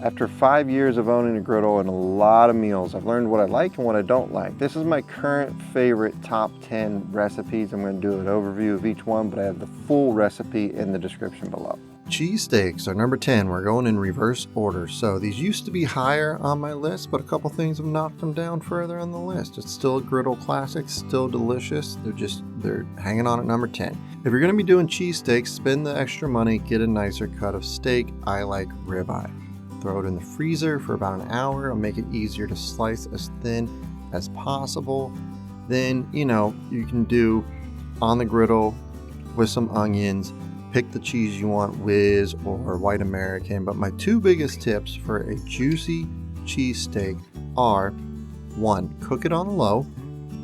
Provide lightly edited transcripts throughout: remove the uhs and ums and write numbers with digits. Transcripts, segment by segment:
After 5 years of owning a griddle and a lot of meals, I've learned what I like and what I don't like. This is my current favorite top 10 recipes. I'm going to do an overview of each one, but I have the full recipe in the description below. Cheesesteaks are number 10. We're going in reverse order. So these used to be higher on my list, but a couple things have knocked them down further on the list. It's still a griddle classic, still delicious. They're hanging on at number 10. If you're going to be doing cheesesteaks, spend the extra money, get a nicer cut of steak. I like ribeye. Throw it in the freezer for about an hour. It'll make it easier to slice as thin as possible. Then, you can do on the griddle with some onions. Pick the cheese you want, Whiz or White American. But my two biggest tips for a juicy cheesesteak are, 1, cook it on low.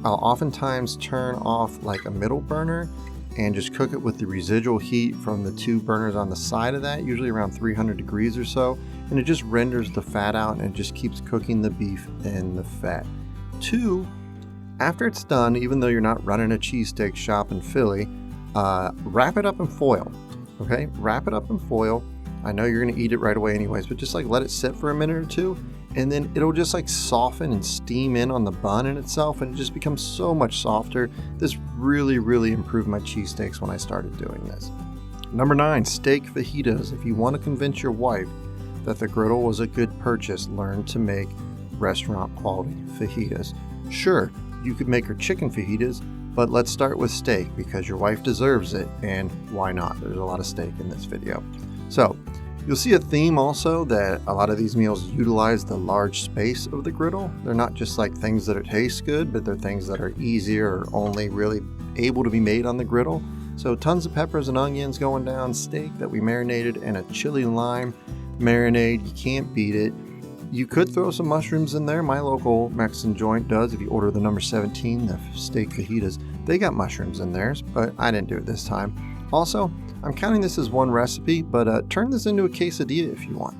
I'll oftentimes turn off like a middle burner and just cook it with the residual heat from the two burners on the side of that, usually around 300 degrees or so, and it just renders the fat out and it just keeps cooking the beef in the fat. 2, after it's done, even though you're not running a cheesesteak shop in Philly, wrap it up in foil. Okay, wrap it up in foil. I know you're gonna eat it right away anyways, but just like let it sit for a minute or two, and then it'll just like soften and steam in on the bun in itself, and it just becomes so much softer. This really improved my cheesesteaks when I started doing this. Number 9, steak fajitas. If you want to convince your wife that the griddle was a good purchase, learn to make restaurant quality fajitas. Sure, you could make her chicken fajitas, but let's start with steak because your wife deserves it, and why not? There's a lot of steak in this video. So you'll see a theme also that a lot of these meals utilize the large space of the griddle. They're not just like things that taste good, but they're things that are easier or only really able to be made on the griddle. So tons of peppers and onions going down, steak that we marinated in a chili lime marinade. You can't beat it. You could throw some mushrooms in there. My local Mexican joint does. If you order the number 17, the steak fajitas, they got mushrooms in theirs, but I didn't do it this time. Also, I'm counting this as one recipe, but turn this into a quesadilla if you want.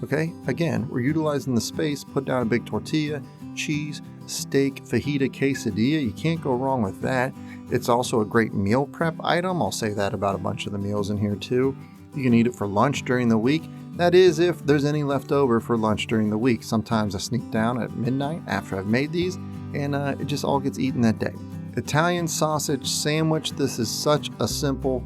Okay, again, we're utilizing the space. Put down a big tortilla, cheese, steak, fajita, quesadilla. You can't go wrong with that. It's also a great meal prep item. I'll say that about a bunch of the meals in here too. You can eat it for lunch during the week. That is, if there's any left over for lunch during the week. Sometimes I sneak down at midnight after I've made these, and it just all gets eaten that day. Italian sausage sandwich. This is such a simple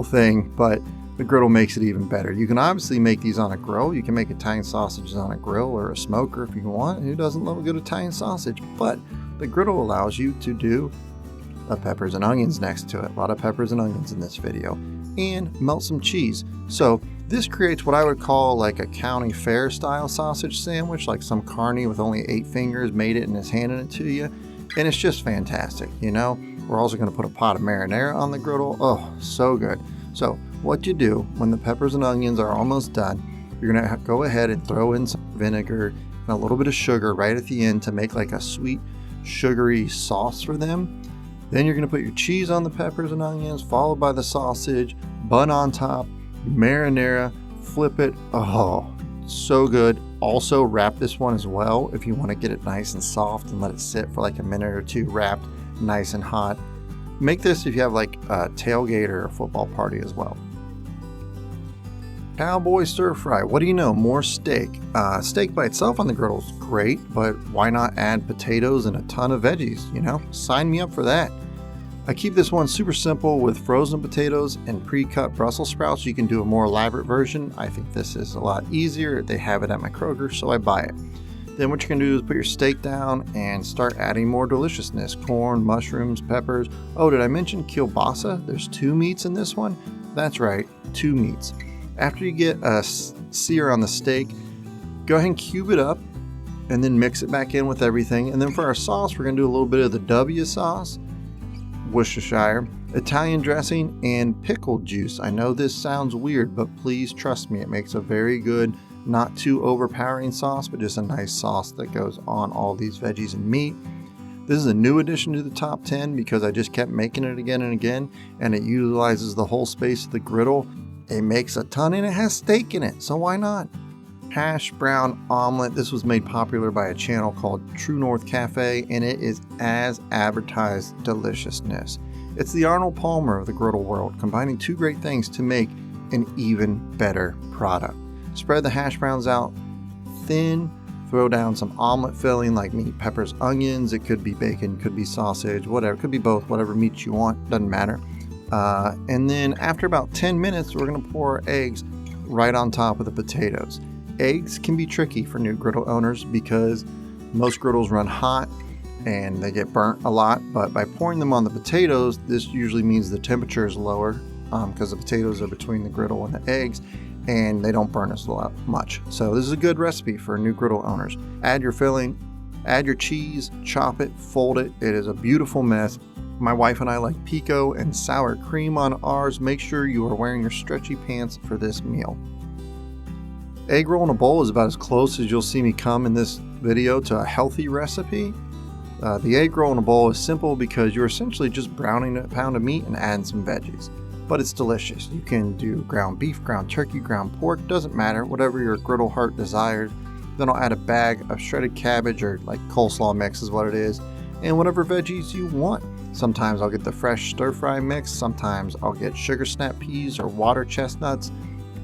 thing, but the griddle makes it even better. You can obviously make these on a grill. You can make Italian sausages on a grill or a smoker if you want. Who doesn't love a good Italian sausage? But the griddle allows you to do peppers and onions next to it. A lot of peppers and onions in this video. And melt some cheese. So this creates what I would call like a county fair style sausage sandwich, like some carny with only 8 fingers made it and is handing it to you. And it's just fantastic, We're also going to put a pot of marinara on the griddle. Oh, so good. So what you do when the peppers and onions are almost done, you're going to go ahead and throw in some vinegar and a little bit of sugar right at the end to make like a sweet, sugary sauce for them. Then you're going to put your cheese on the peppers and onions, followed by the sausage, bun on top, marinara, flip it. Oh, so good. Also wrap this one as well if you want to get it nice and soft and let it sit for like a minute or two wrapped nice and hot. Make this if you have like a tailgate or a football party as well. Cowboy Stir Fry. What do you know? More steak. Steak by itself on the griddle is great, but why not add potatoes and a ton of veggies? Sign me up for that. I keep this one super simple with frozen potatoes and pre-cut Brussels sprouts. You can do a more elaborate version. I think this is a lot easier. They have it at my Kroger, so I buy it. Then what you're going to do is put your steak down and start adding more deliciousness. Corn, mushrooms, peppers. Oh, did I mention kielbasa? There's 2 meats in this one. That's right, 2 meats. After you get a sear on the steak, go ahead and cube it up and then mix it back in with everything. And then for our sauce, we're going to do a little bit of the W sauce, Worcestershire, Italian dressing, and pickle juice. I know this sounds weird, but please trust me, it makes a very good, not too overpowering sauce, but just a nice sauce that goes on all these veggies and meat. This is a new addition to the top 10 because I just kept making it again and again, and it utilizes the whole space of the griddle. It makes a ton and it has steak in it, so why not? Hash brown omelet. This was made popular by a channel called True North Cafe, and it is as advertised deliciousness. It's the Arnold Palmer of the griddle world, combining 2 great things to make an even better product. Spread the hash browns out thin. Throw down some omelet filling like meat, peppers, onions. It could be bacon, could be sausage, whatever. It could be both, whatever meat you want, doesn't matter. And then after about 10 minutes, we're gonna pour eggs right on top of the potatoes. Eggs can be tricky for new griddle owners because most griddles run hot and they get burnt a lot, but by pouring them on the potatoes, this usually means the temperature is lower because the potatoes are between the griddle and the eggs, and they don't burn as much. So this is a good recipe for new griddle owners. Add your filling, add your cheese, chop it, fold it. It is a beautiful mess. My wife and I like pico and sour cream on ours. Make sure you are wearing your stretchy pants for this meal. Egg roll in a bowl is about as close as you'll see me come in this video to a healthy recipe. The egg roll in a bowl is simple because you're essentially just browning a pound of meat and adding some veggies. But it's delicious. You can do ground beef, ground turkey, ground pork, doesn't matter, whatever your griddle heart desires. Then I'll add a bag of shredded cabbage, or like coleslaw mix is what it is, and whatever veggies you want. Sometimes I'll get the fresh stir fry mix, sometimes I'll get sugar snap peas or water chestnuts.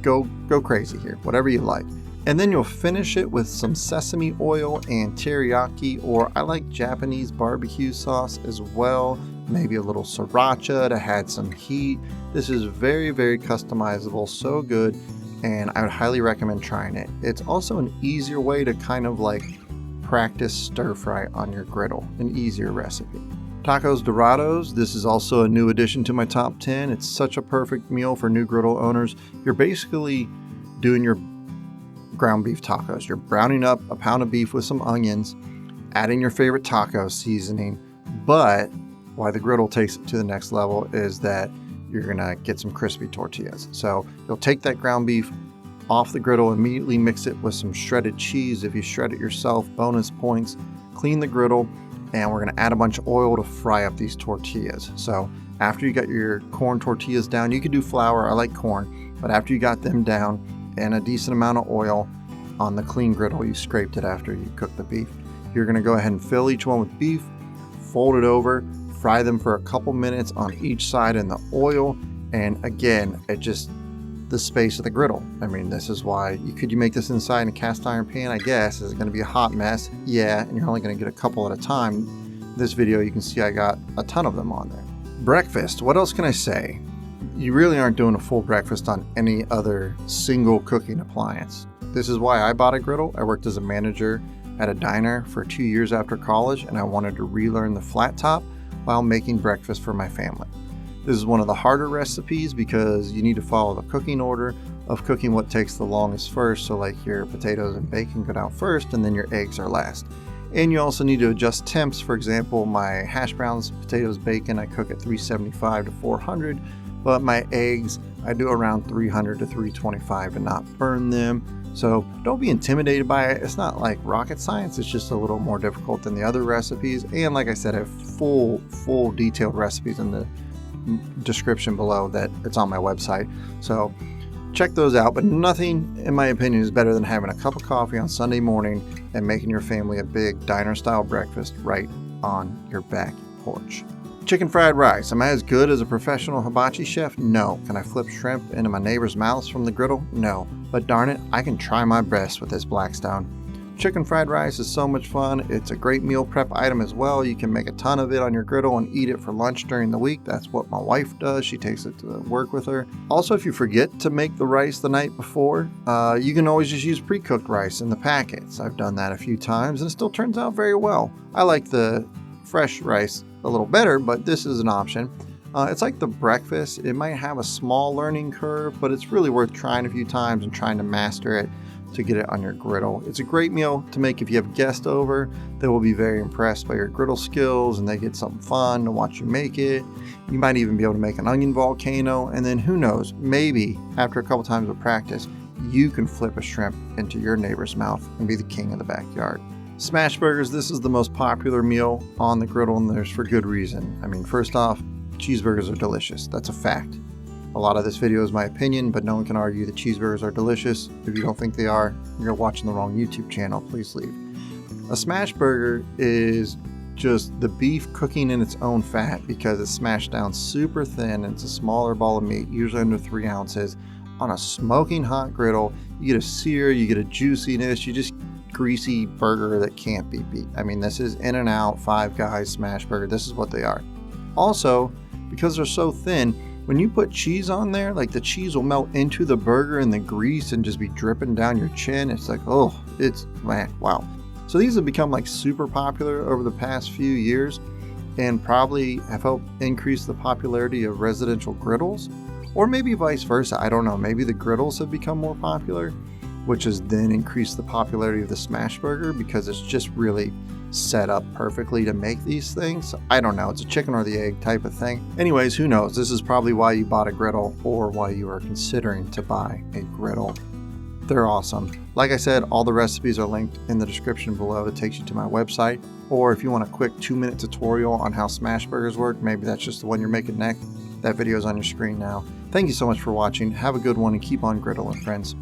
Go crazy here, whatever you like. And then you'll finish it with some sesame oil and teriyaki, or I like Japanese barbecue sauce as well. Maybe a little sriracha to add some heat. This is very, very customizable, so good, and I would highly recommend trying it. It's also an easier way to kind of like practice stir fry on your griddle, an easier recipe. Tacos Dorados, this is also a new addition to my top 10. It's such a perfect meal for new griddle owners. You're basically doing your ground beef tacos. You're browning up a pound of beef with some onions, adding your favorite taco seasoning, but why the griddle takes it to the next level is that you're gonna get some crispy tortillas. So you'll take that ground beef off the griddle, immediately mix it with some shredded cheese. If you shred it yourself, bonus points. Clean the griddle, and we're gonna add a bunch of oil to fry up these tortillas. So after you got your corn tortillas down, you could do flour, I like corn, but after you got them down and a decent amount of oil on the clean griddle, you scraped it after you cooked the beef. You're gonna go ahead and fill each one with beef, fold it over, fry them for a couple minutes on each side in the oil, and again, the space of the griddle. I mean, this is why could you make this inside in a cast iron pan? I guess. Is it going to be a hot mess? Yeah, and you're only going to get a couple at a time. This video, you can see I got a ton of them on there. Breakfast, what else can I say? You really aren't doing a full breakfast on any other single cooking appliance. This is why I bought a griddle. I worked as a manager at a diner for 2 years after college, and I wanted to relearn the flat top while making breakfast for my family. This is one of the harder recipes because you need to follow the cooking order of cooking what takes the longest first. So like your potatoes and bacon go down first, and then your eggs are last. And you also need to adjust temps. For example, my hash browns, potatoes, bacon, I cook at 375 to 400, but my eggs, I do around 300 to 325 to not burn them. So don't be intimidated by it. It's not like rocket science. It's just a little more difficult than the other recipes. And like I said, I have full detailed recipes in the description below that it's on my website. So check those out. But nothing, in my opinion, is better than having a cup of coffee on Sunday morning and making your family a big diner-style breakfast right on your back porch. Chicken fried rice. Am I as good as a professional hibachi chef? No. Can I flip shrimp into my neighbor's mouths from the griddle? No. But darn it, I can try my best with this Blackstone. Chicken fried rice is so much fun. It's a great meal prep item as well. You can make a ton of it on your griddle and eat it for lunch during the week. That's what my wife does. She takes it to work with her. Also, if you forget to make the rice the night before, you can always just use pre-cooked rice in the packets. I've done that a few times and it still turns out very well. I like the fresh rice a little better, but this is an option. It's like the breakfast. It might have a small learning curve, but it's really worth trying a few times and trying to master it to get it on your griddle. It's a great meal to make if you have guests over. They will be very impressed by your griddle skills and they get something fun to watch you make it. You might even be able to make an onion volcano, and then who knows, maybe after a couple times of practice, you can flip a shrimp into your neighbor's mouth and be the king of the backyard. Smashburgers, this is the most popular meal on the griddle, and there's for good reason. I mean, first off, cheeseburgers are delicious. That's a fact. A lot of this video is my opinion, but no one can argue that cheeseburgers are delicious. If you don't think they are, you're watching the wrong YouTube channel. Please leave. A smashburger is just the beef cooking in its own fat because it's smashed down super thin and it's a smaller ball of meat, usually under 3 ounces, on a smoking hot griddle. You get a sear, you get a juiciness, you just greasy burger that can't be beat. I mean, this is In-N-Out, Five Guys, Smashburger. This is what they are. Also, because they're so thin, when you put cheese on there, like the cheese will melt into the burger and the grease and just be dripping down your chin. It's like, oh, it's, man, wow. So these have become like super popular over the past few years and probably have helped increase the popularity of residential griddles, or maybe vice versa. I don't know. Maybe the griddles have become more popular, which has then increased the popularity of the Smashburger because it's just really set up perfectly to make these things. So I don't know. It's a chicken or the egg type of thing. Anyways, who knows? This is probably why you bought a griddle or why you are considering to buy a griddle. They're awesome. Like I said, all the recipes are linked in the description below. It takes you to my website. Or if you want a quick 2-minute tutorial on how Smashburgers work, maybe that's just the one you're making next, that video is on your screen now. Thank you so much for watching. Have a good one and keep on griddling, friends.